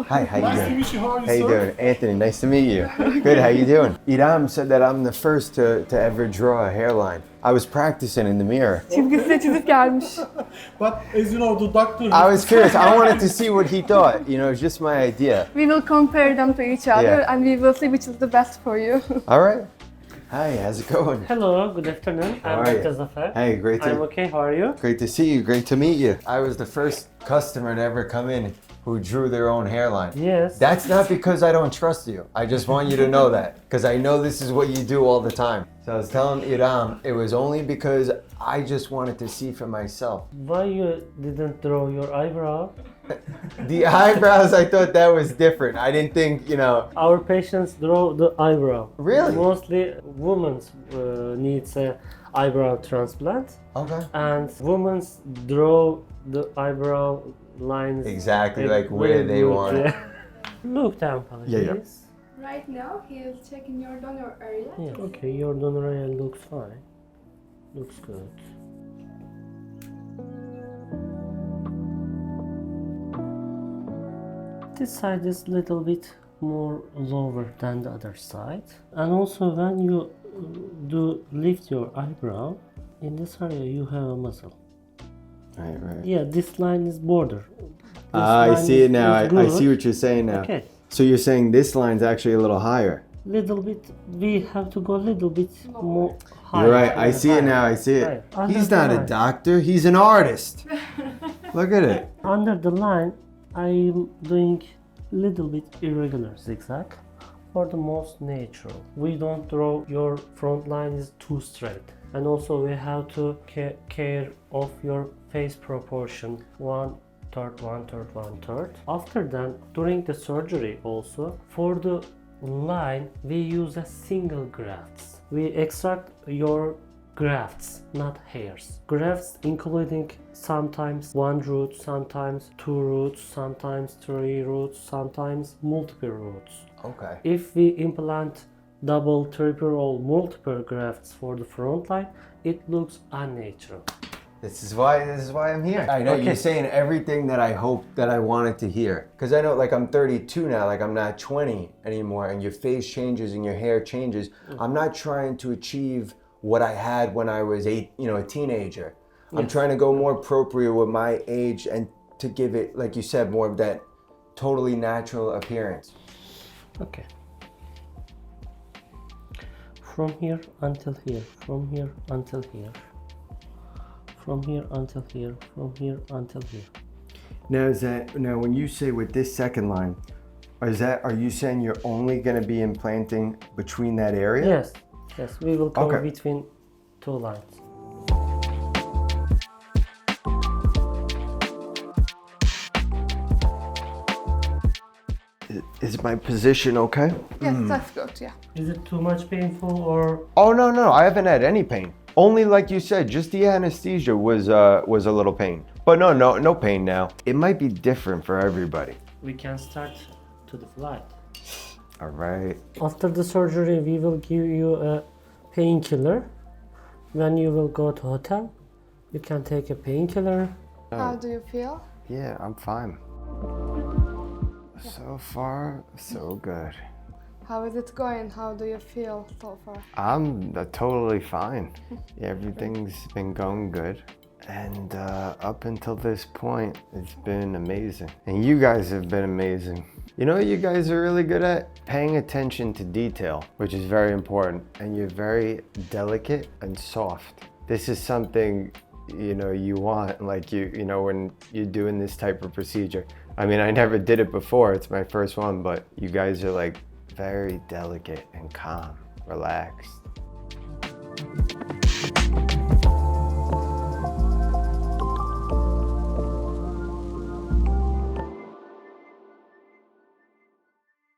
Hi, how you Nice to doing? meet you. How are you, How you sir? doing? Anthony, nice to meet you. Good, how you doing? Idam said that I'm the first to ever draw a hairline. I was practicing in the mirror. Çizgisine çizip gelmiş. But as you know, the doctor... I was curious. I wanted to see what he thought. You know, it's just my idea. We will compare them to each other Yeah. and we will see which is the best for you. All right. Hi, how's it going? Hello, good afternoon. How I'm are you? Dr. Zafer. Hey, great I'm to okay, how are you? great to see you. Great to meet you. I was the first customer to ever come in who drew their own hairline. Yes. That's not because I don't trust you. I just want you to know that because I know this is what you do all the time. So I was telling Iram, it was only because I just wanted to see for myself. Why you didn't draw your eyebrow? The eyebrows, I thought that was different. I didn't think, you know. Our patients draw the eyebrow. Really? Mostly women needs a eyebrow transplant, Okay. and women draw the eyebrow lines Exactly very- like where very they good, want it. yeah. Look down, please. Yeah, yeah. Right now he is checking your donor area. Yeah, okay, your donor area looks fine. Looks good. This side is little bit more lower than the other side. And also when you do lift your eyebrow, in this area you have a muscle. Right. Yeah, this line is border. This I line see it now. is I see good. what you're saying now. Okay. So you're saying this line's actually a little higher. Little bit, we have to go a little bit more higher. You're right. I see it now. I see it. Right. He's Under not the a line. doctor. He's an artist. Look at it. Under the line, I'm doing little bit irregular zigzag for the most natural. We don't draw your front line is too straight. And also we have to care of your face proportion. 1/3, 1/3, 1/3. After that, during the surgery also, for the line, we use a single grafts. We extract your grafts, not hairs. Grafts including sometimes one root, sometimes two roots, sometimes three roots, sometimes multiple roots. Okay. If we implant double, triple or multiple grafts for the front line, it looks unnatural. This is why I'm here. I know Okay. you're saying everything that I hoped that I wanted to hear. Because I know, like, I'm 32 now, like I'm not 20 anymore, and your face changes and your hair changes. I'm not trying to achieve what I had when I was a teenager. I'm trying to go more appropriate with my age and to give it, like you said, more of that totally natural appearance. Okay. From here until here, from here until here. From here until here, from here until here. Now when you say with this second line, are you saying you're only going to be implanting between that area? Yes, we will cover Okay. between two lines. Is my position okay? Yes, that's good, yeah. Is it too much painful or? Oh no, I haven't had any pain. Only like you said, just the anesthesia was a little pain. But no pain now. It might be different for everybody. We can start to the flight. All right. After the surgery, we will give you a painkiller. When you will go to hotel, you can take a painkiller. How do you feel? Yeah, I'm fine. So far, so good. How is it going? How do you feel so far? I'm totally fine. Everything's been going good. And up until this point, it's been amazing. And you guys have been amazing. You know what you guys are really good at? Paying attention to detail, which is very important. And you're very delicate and soft. This is something, you want, like when you're doing this type of procedure. I mean, I never did it before. It's my first one, but you guys are like very delicate and calm, relaxed.